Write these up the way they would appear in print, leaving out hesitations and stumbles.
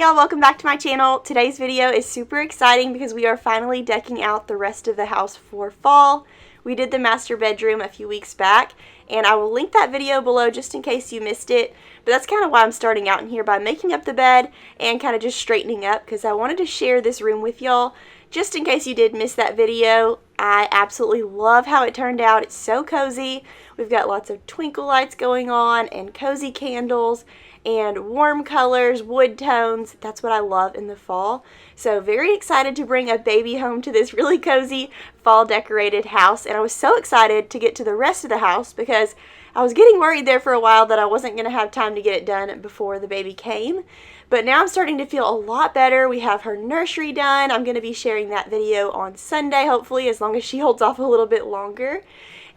y'all, welcome back to my channel. Today's video is super exciting because we are finally decking out the rest of the house for fall. We did the master bedroom a few weeks back, and I will link that video below just in case you missed it. But that's kind of why I'm starting out in here by making up the bed and kind of just straightening up, because I wanted to share this room with y'all just in case you did miss that video. I absolutely love how it turned out. It's so cozy. We've got lots of twinkle lights going on and cozy candles and warm colors, wood tones. That's what I love in the fall. So very excited to bring a baby home to this really cozy fall decorated house. And I was so excited to get to the rest of the house because I was getting worried there for a while that I wasn't going to have time to get it done before the baby came. But now I'm starting to feel a lot better. We have her nursery done. I'm going to be sharing that video on Sunday, hopefully, as long as she holds off a little bit longer.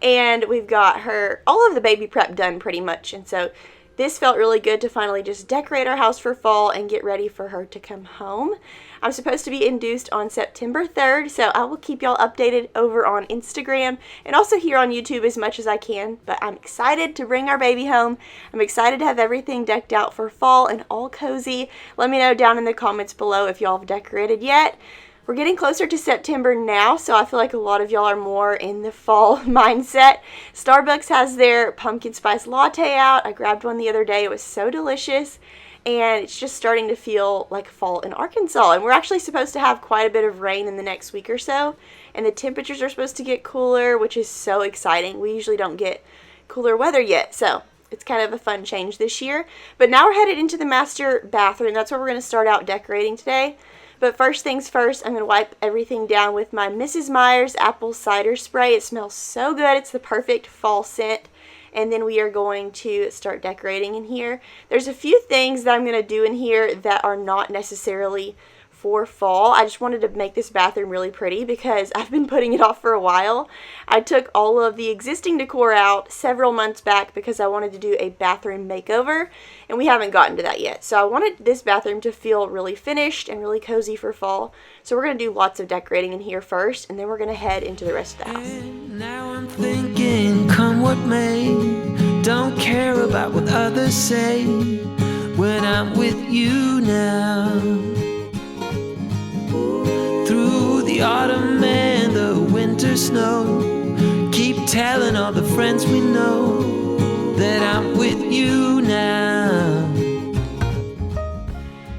And we've got her, all of the baby prep done pretty much. And so this felt really good to finally just decorate our house for fall and get ready for her to come home. I'm supposed to be induced on September 3rd, so I will keep y'all updated over on Instagram and also here on YouTube as much as I can. But I'm excited to bring our baby home. I'm excited to have everything decked out for fall and all cozy. Let me know down in the comments below if y'all have decorated yet. We're getting closer to September now, so I feel like a lot of y'all are more in the fall mindset. Starbucks has their pumpkin spice latte out. I grabbed one the other day. It was so delicious, and it's just starting to feel like fall in Arkansas. And we're actually supposed to have quite a bit of rain in the next week or so, and the temperatures are supposed to get cooler, which is so exciting. We usually don't get cooler weather yet, so it's kind of a fun change this year. But now we're headed into the master bathroom. That's where we're going to start out decorating today. But first things first, I'm going to wipe everything down with my Mrs. Meyer's apple cider spray. It smells so good. It's the perfect fall scent. And then we are going to start decorating in here. There's a few things that I'm going to do in here that are not necessarily for fall. I just wanted to make this bathroom really pretty because I've been putting it off for a while. I took all of the existing decor out several months back because I wanted to do a bathroom makeover, and we haven't gotten to that yet. So I wanted this bathroom to feel really finished and really cozy for fall. So we're going to do lots of decorating in here first, and then we're going to head into the rest of the house. And now I'm thinking, come what may, don't care about what others say when I'm with you now. Through the autumn and the winter snow, keep telling all the friends we know that I'm with you now.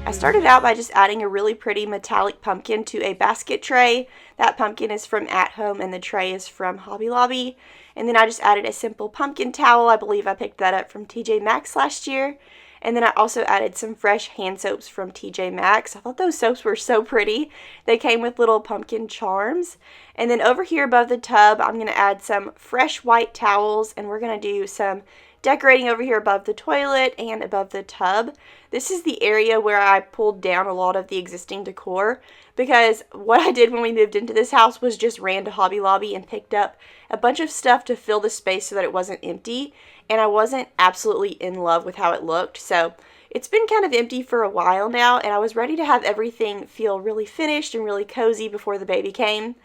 I started out by just adding a really pretty metallic pumpkin to a basket tray. That pumpkin is from At Home and the tray is from Hobby Lobby. And then I just added a simple pumpkin towel. I believe I picked that up from TJ Maxx last year. And then I also added some fresh hand soaps from TJ Maxx. I thought those soaps were so pretty. They came with little pumpkin charms. And then over here above the tub, I'm going to add some fresh white towels, and we're going to do some decorating over here above the toilet and above the tub. This is the area where I pulled down a lot of the existing decor because what I did when we moved into this house was just ran to Hobby Lobby and picked up a bunch of stuff to fill the space so that it wasn't empty, and I wasn't absolutely in love with how it looked. So it's been kind of empty for a while now, and I was ready to have everything feel really finished and really cozy before the baby came.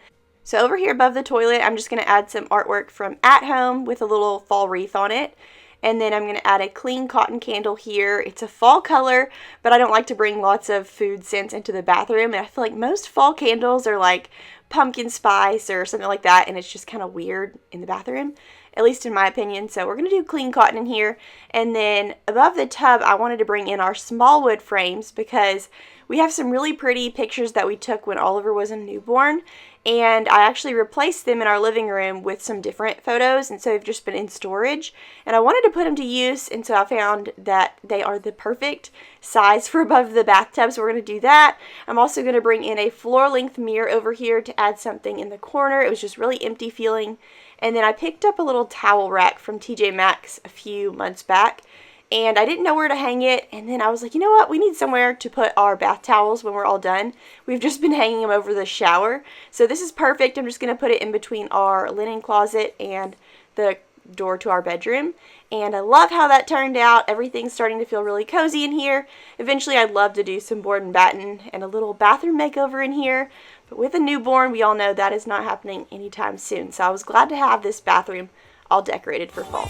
So over here above the toilet, I'm just going to add some artwork from At Home with a little fall wreath on it. And then I'm going to add a clean cotton candle here. It's a fall color, but I don't like to bring lots of food scents into the bathroom. And I feel like most fall candles are like pumpkin spice or something like that, and it's just kind of weird in the bathroom, at least in my opinion. So we're going to do clean cotton in here. And then above the tub, I wanted to bring in our small wood frames because we have some really pretty pictures that we took when Oliver was a newborn, and I actually replaced them in our living room with some different photos, and so they've just been in storage, and I wanted to put them to use, and so I found that they are the perfect size for above the bathtub, so we're going to do that. I'm also going to bring in a floor-length mirror over here to add something in the corner. It was just really empty feeling. And then I picked up a little towel rack from TJ Maxx a few months back, and I didn't know where to hang it, and then I was like, you know what, we need somewhere to put our bath towels when we're all done. We've just been hanging them over the shower, so this is perfect. I'm just going to put it in between our linen closet and the door to our bedroom, and I love how that turned out. Everything's starting to feel really cozy in here. Eventually I'd love to do some board and batten and a little bathroom makeover in here, but with a newborn, we all know that is not happening anytime soon, so I was glad to have this bathroom all decorated for fall.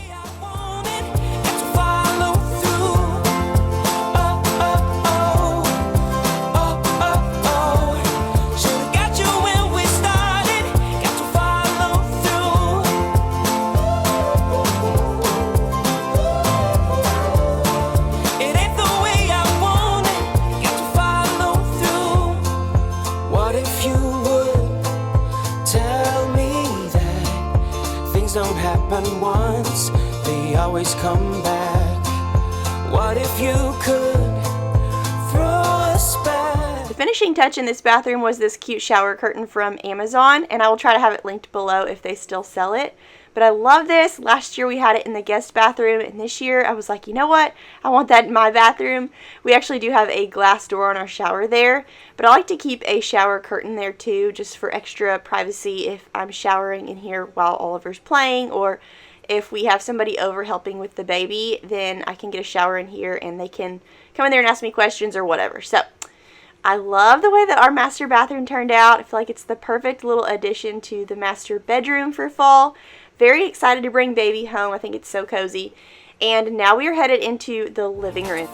always come back? What if you could throw us back? The finishing touch in this bathroom was this cute shower curtain from Amazon, and I will try to have it linked below if they still sell it. But I love this. Last year we had it in the guest bathroom, and this year I was like, you know what? I want that in my bathroom. We actually do have a glass door on our shower there, but I like to keep a shower curtain there too, just for extra privacy if I'm showering in here while Oliver's playing, or if we have somebody over helping with the baby, then I can get a shower in here and they can come in there and ask me questions or whatever. So I love the way that our master bathroom turned out. I feel like it's the perfect little addition to the master bedroom for fall. Very excited to bring baby home. I think it's so cozy. And now we are headed into the living room.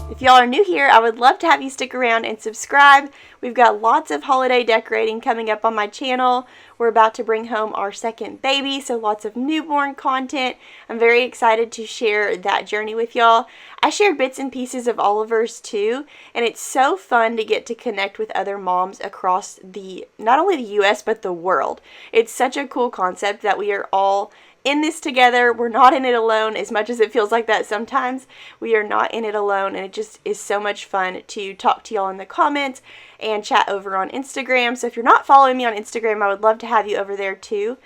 If y'all are new here, I would love to have you stick around and subscribe. We've got lots of holiday decorating coming up on my channel. We're about to bring home our second baby, so lots of newborn content. I'm very excited to share that journey with y'all. I shared bits and pieces of Oliver's too, and it's so fun to get to connect with other moms across not only the US, but the world. It's such a cool concept that we are all in this together. We're not in it alone, as much as it feels like that sometimes. We are not in it alone, and it just is so much fun to talk to y'all in the comments and chat over on Instagram. So if you're not following me on Instagram, I would love to have you over there too.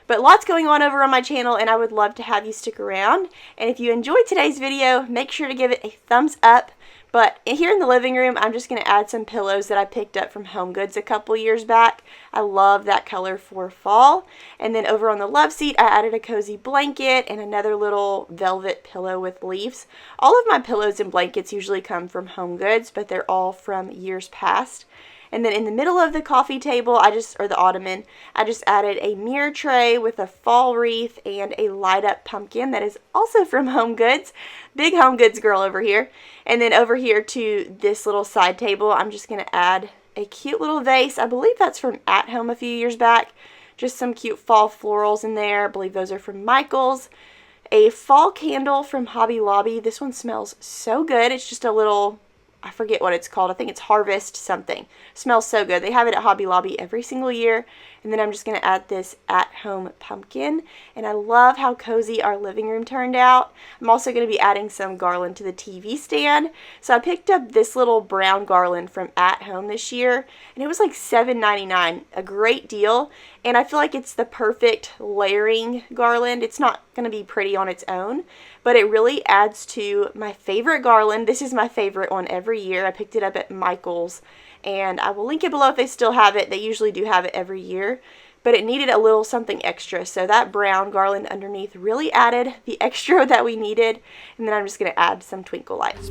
But lots going on over on my channel, and I would love to have you stick around. And if you enjoyed today's video, make sure to give it a thumbs up. But here in the living room, I'm just going to add some pillows that I picked up from HomeGoods a couple years back. I love that color for fall. And then over on the love seat, I added a cozy blanket and another little velvet pillow with leaves. All of my pillows and blankets usually come from HomeGoods, but they're all from years past. And then in the middle of the coffee table, or the ottoman, I just added a mirror tray with a fall wreath and a light up pumpkin that is also from HomeGoods. Big HomeGoods girl over here. And then over here to this little side table, I'm just going to add a cute little vase. I believe that's from At Home a few years back. Just some cute fall florals in there. I believe those are from Michael's. A fall candle from Hobby Lobby. This one smells so good. It's just a little, I forget what it's called. I think it's Harvest something. Smells so good. They have it at Hobby Lobby every single year. And then I'm just going to add this at-home pumpkin. And I love how cozy our living room turned out. I'm also going to be adding some garland to the TV stand. So I picked up this little brown garland from At Home this year. And it was like $7.99. A great deal. And I feel like it's the perfect layering garland. It's not going to be pretty on its own, but it really adds to my favorite garland. This is my favorite one every year. I picked it up at Michael's, and I will link it below if they still have it. They usually do have it every year, but it needed a little something extra. So that brown garland underneath really added the extra that we needed. And then I'm just going to add some twinkle lights.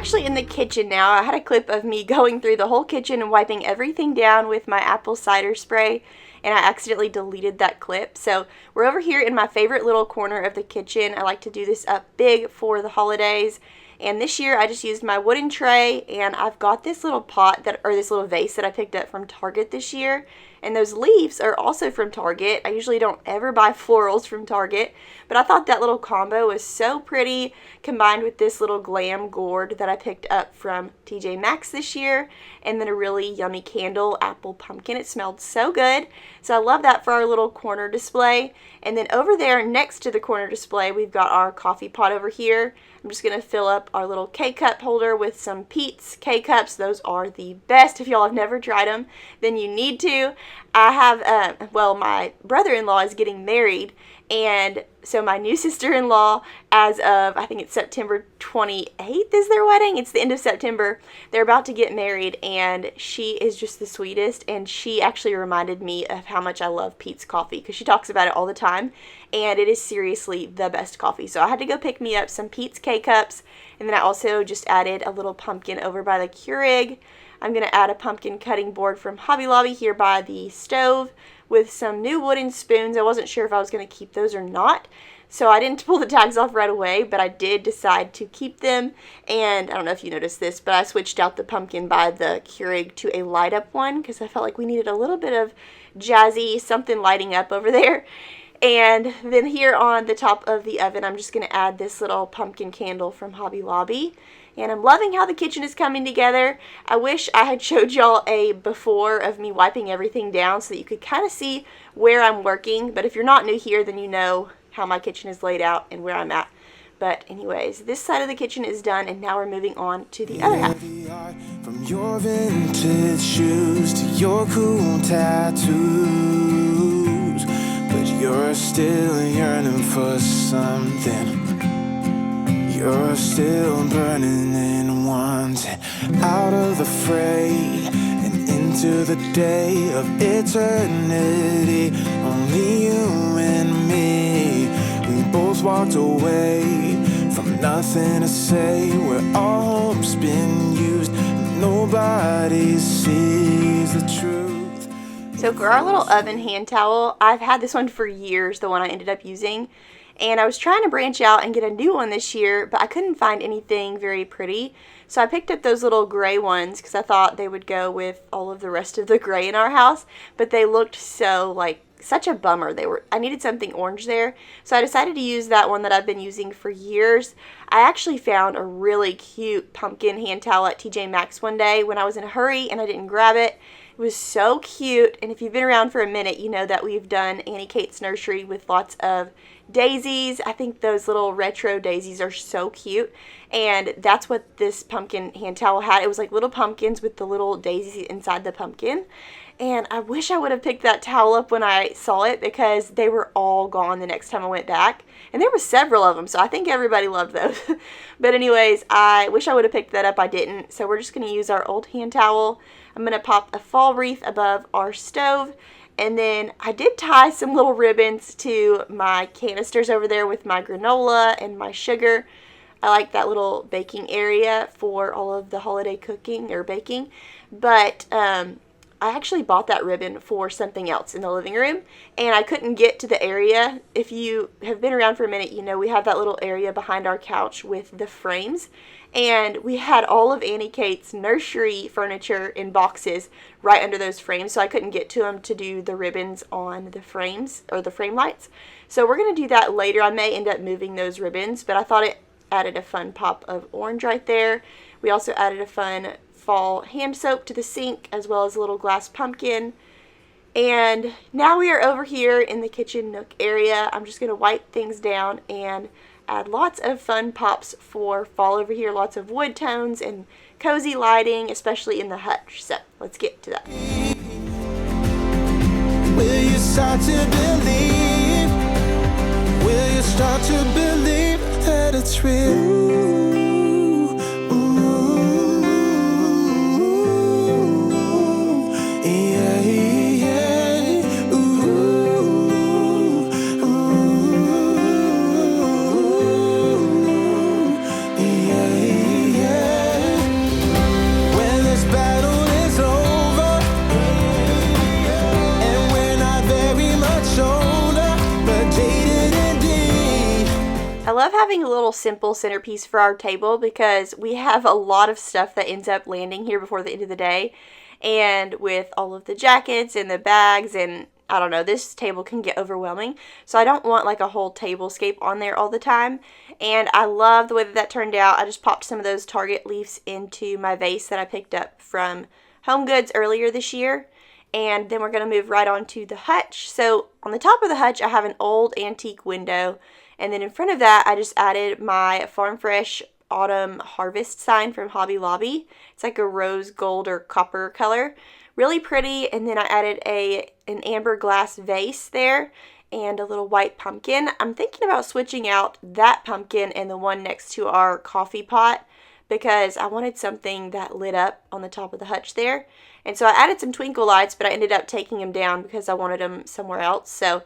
Actually in the kitchen now. I had a clip of me going through the whole kitchen and wiping everything down with my apple cider spray, and I accidentally deleted that clip. So we're over here in my favorite little corner of the kitchen. I like to do this up big for the holidays, and this year I just used my wooden tray, and I've got this little pot this little vase that I picked up from Target this year, And those leaves are also from Target. I usually don't ever buy florals from Target, but I thought that little combo was so pretty, combined with this little glam gourd that I picked up from TJ Maxx this year, and then a really yummy candle, apple pumpkin. It smelled so good. So I love that for our little corner display. And then over there next to the corner display, we've got our coffee pot over here. I'm just going to fill up our little K-cup holder with some Pete's K-cups. Those are the best. If y'all have never tried them, then you need to. I have, well, my brother-in-law is getting married, and so my new sister-in-law, as of, I think it's September 28th is their wedding. It's the end of September. They're about to get married, and she is just the sweetest, and she actually reminded me of how much I love Pete's coffee, because she talks about it all the time, and it is seriously the best coffee. So I had to go pick me up some Pete's K-cups, and then I also just added a little pumpkin over by the Keurig. I'm going to add a pumpkin cutting board from Hobby Lobby here by the stove with some new wooden spoons. I wasn't sure if I was going to keep those or not, so I didn't pull the tags off right away, but I did decide to keep them. And I don't know if you noticed this, but I switched out the pumpkin by the Keurig to a light up one because I felt like we needed a little bit of jazzy something lighting up over there. And then here on the top of the oven, I'm just going to add this little pumpkin candle from Hobby Lobby. And I'm loving how the kitchen is coming together. I wish I had showed y'all a before of me wiping everything down so that you could kind of see where I'm working. But if you're not new here, then you know how my kitchen is laid out and where I'm at. But anyways, this side of the kitchen is done, and now we're moving on to the other half. From your vintage shoes to your cool tattoos, but you're still yearning for something. You're still burning and wanting out of the fray and into the day of eternity. Only you and me, we both walked away from nothing to say, where all hope's been used and nobody sees the truth. So for our little oven hand towel, I've had this one for years, the one I ended up using. And I was trying to branch out and get a new one this year, but I couldn't find anything very pretty. So I picked up those little gray ones because I thought they would go with all of the rest of the gray in our house. But they looked so, like, such a bummer. I needed something orange there. So I decided to use that one that I've been using for years. I actually found a really cute pumpkin hand towel at TJ Maxx one day when I was in a hurry and I didn't grab it. It was so cute, and if you've been around for a minute, you know that we've done Annie Kate's nursery with lots of daisies. I think those little retro daisies are so cute, and that's what this pumpkin hand towel had. It was like little pumpkins with the little daisies inside the pumpkin, and I wish I would have picked that towel up when I saw it because they were all gone the next time I went back, and there were several of them, so I think everybody loved those. But anyways, I wish I would have picked that up. I didn't, so we're just going to use our old hand towel. I'm going to pop a fall wreath above our stove, and then I did tie some little ribbons to my canisters over there with my granola and my sugar. I like that little baking area for all of the holiday cooking or baking, but I actually bought that ribbon for something else in the living room, and I couldn't get to the area. If you have been around for a minute, you know we have that little area behind our couch with the frames, and we had all of Annie Kate's nursery furniture in boxes right under those frames, so I couldn't get to them to do the ribbons on the frames, or the frame lights. So we're going to do that later. I may end up moving those ribbons, but I thought it added a fun pop of orange right there. We also added a fun fall hand soap to the sink, as well as a little glass pumpkin. And now we are over here in the kitchen nook area. I'm just going to wipe things down and add lots of fun pops for fall over here. Lots of wood tones and cozy lighting, especially in the hutch. So let's get to that. Will you start to believe? Will you start to believe that it's real? I love having a little simple centerpiece for our table because we have a lot of stuff that ends up landing here before the end of the day. and with all of the jackets and the bags, and I don't know, this table can get overwhelming, so I don't want like a whole tablescape on there all the time. And I love the way that turned out. I just popped some of those Target leaves into my vase that I picked up from Home Goods earlier this year. And then we're going to move right on to the hutch. So on the top of the hutch, I have an old antique window. And then in front of that, I just added my Farm Fresh Autumn Harvest sign from Hobby Lobby. It's like a rose gold or copper color. Really pretty. And then I added an amber glass vase there and a little white pumpkin. I'm thinking about switching out that pumpkin and the one next to our coffee pot because I wanted something that lit up on the top of the hutch there. And so I added some twinkle lights, but I ended up taking them down because I wanted them somewhere else. So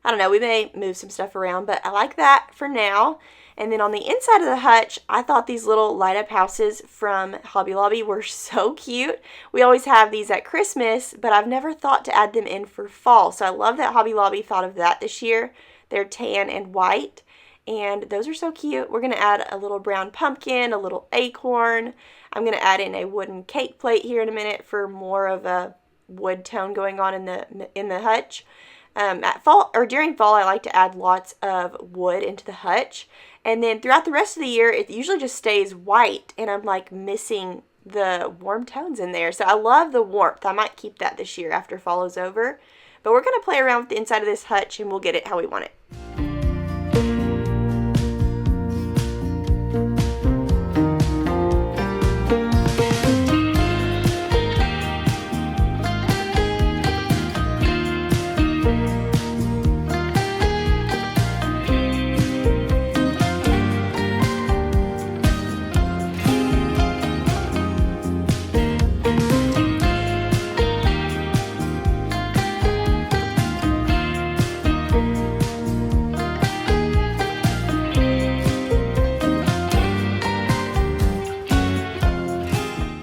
I don't know, we may move some stuff around, but I like that for now. And then on the inside of the hutch, I thought these little light up houses from Hobby Lobby were so cute. We always have these at Christmas, but I've never thought to add them in for fall. So I love that Hobby Lobby thought of that this year. They're tan and white, and those are so cute. We're going to add a little brown pumpkin, a little acorn. I'm going to add in a wooden cake plate here in a minute for more of a wood tone going on in the hutch. At fall or during fall, I like to add lots of wood into the hutch. And then throughout the rest of the year, it usually just stays white, and I'm like missing the warm tones in there. So I love the warmth. I might keep that this year after fall is over. But we're going to play around with the inside of this hutch, and we'll get it how we want it.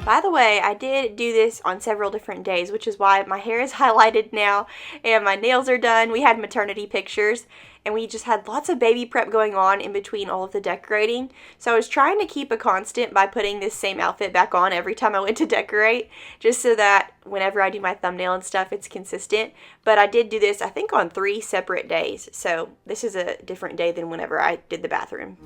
By the way, I did do this on several different days, which is why my hair is highlighted now and my nails are done. We had maternity pictures, and we just had lots of baby prep going on in between all of the decorating. So I was trying to keep a constant by putting this same outfit back on every time I went to decorate, just so that whenever I do my thumbnail and stuff, it's consistent. But I did do this, I think, on 3 separate days. So this is a different day than whenever I did the bathroom.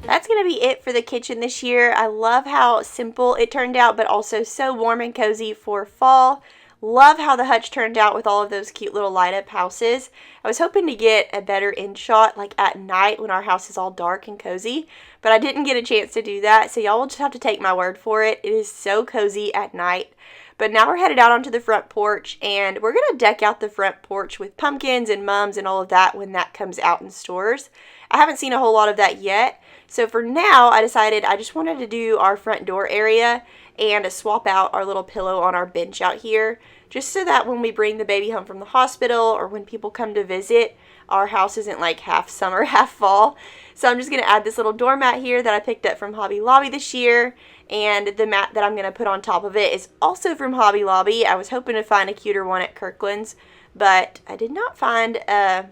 That's going to be it for the kitchen this year. I love how simple it turned out, but also so warm and cozy for fall. Love how the hutch turned out with all of those cute little light up houses. I was hoping to get a better in shot like at night when our house is all dark and cozy, but I didn't get a chance to do that, so y'all will just have to take my word for it. It is so cozy at night. But now we're headed out onto the front porch, and we're going to deck out the front porch with pumpkins and mums and all of that when that comes out in stores. I haven't seen a whole lot of that yet, so for now I decided I just wanted to do our front door area and swap out our little pillow on our bench out here, just so that when we bring the baby home from the hospital or when people come to visit, our house isn't like half summer, half fall. So I'm just going to add this little doormat here that I picked up from Hobby Lobby this year, and the mat that I'm going to put on top of it is also from Hobby Lobby. I was hoping to find a cuter one at Kirkland's, but I did not find a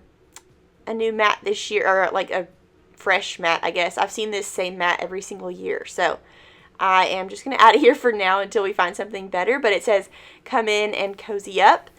new mat this year, or like a fresh mat, I guess. I've seen this same mat every single year, so I am just going to add it here for now until we find something better, but it says come in and cozy up.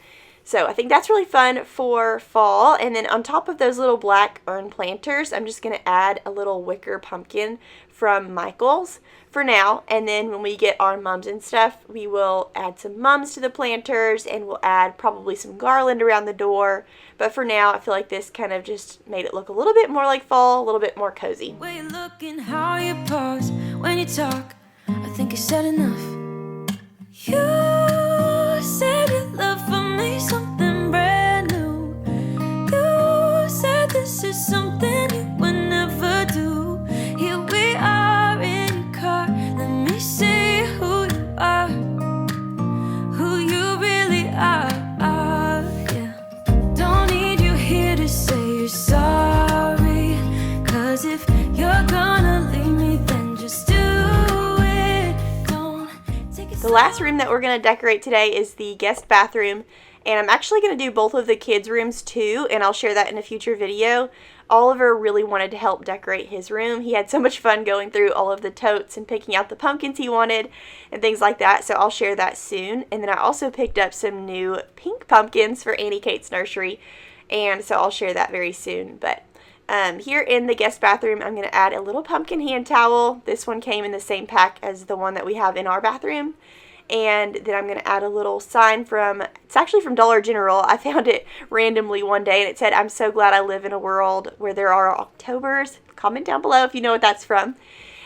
So I think that's really fun for fall. And then on top of those little black urn planters, I'm just going to add a little wicker pumpkin from Michael's for now. And then when we get our mums and stuff, we will add some mums to the planters, and we'll add probably some garland around the door. But for now, I feel like this kind of just made it look a little bit more like fall, a little bit more cozy. Where you looking, how you pause when you talk, I think you said enough. You said you love for me something brand new. last room that we're going to decorate today is the guest bathroom, and I'm actually going to do both of the kids' rooms too, and I'll share that in a future video. Oliver really wanted to help decorate his room. He had so much fun going through all of the totes and picking out the pumpkins he wanted and things like that, so I'll share that soon. And then I also picked up some new pink pumpkins for Annie Kate's nursery, and so I'll share that very soon. But here in the guest bathroom, I'm going to add a little pumpkin hand towel. This one came in the same pack as the one that we have in our bathroom. And then I'm going to add a little sign it's actually from Dollar General. I found it randomly one day and it said, "I'm so glad I live in a world where there are Octobers." Comment down below if you know what that's from.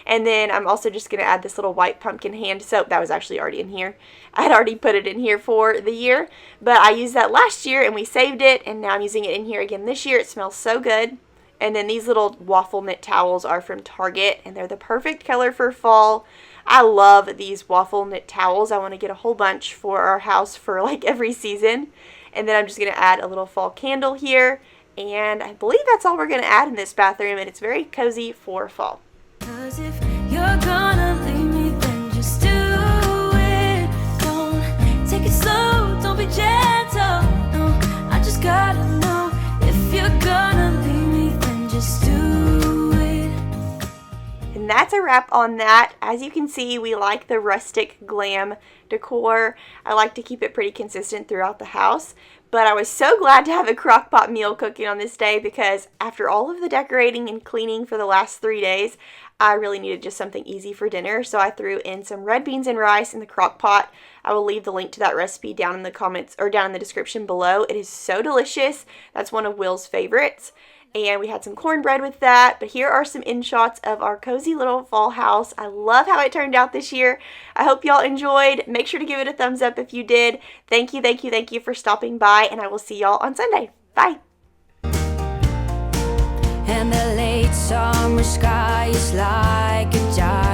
And then I'm also just going to add this little white pumpkin hand soap. That was actually already in here. I had already put it in here for the year, but I used that last year and we saved it, and now I'm using it in here again this year. It smells so good. And then these little waffle knit towels are from Target, and they're the perfect color for fall. I love these waffle knit towels. I want to get a whole bunch for our house for like every season. And then I'm just going to add a little fall candle here. And I believe that's all we're going to add in this bathroom, and it's very cozy for fall. 'Cause if you're gonna leave me, then just do it. Don't take it slow, don't be gentle. No, I just gotta know if you're gonna leave me, then just do it. And that's a wrap on that. As you can see, we like the rustic glam decor. I like to keep it pretty consistent throughout the house. But I was so glad to have a crock pot meal cooking on this day, because after all of the decorating and cleaning for the last 3 days, I really needed just something easy for dinner. So I threw in some red beans and rice in the crock pot. I will leave the link to that recipe down in the comments or down in the description below. It is so delicious. That's one of Will's favorites. And we had some cornbread with that. But here are some in shots of our cozy little fall house. I love how it turned out this year. I hope y'all enjoyed. Make sure to give it a thumbs up if you did. Thank you for stopping by, and I will see y'all on Sunday. Bye. And the late summer sky is like a giant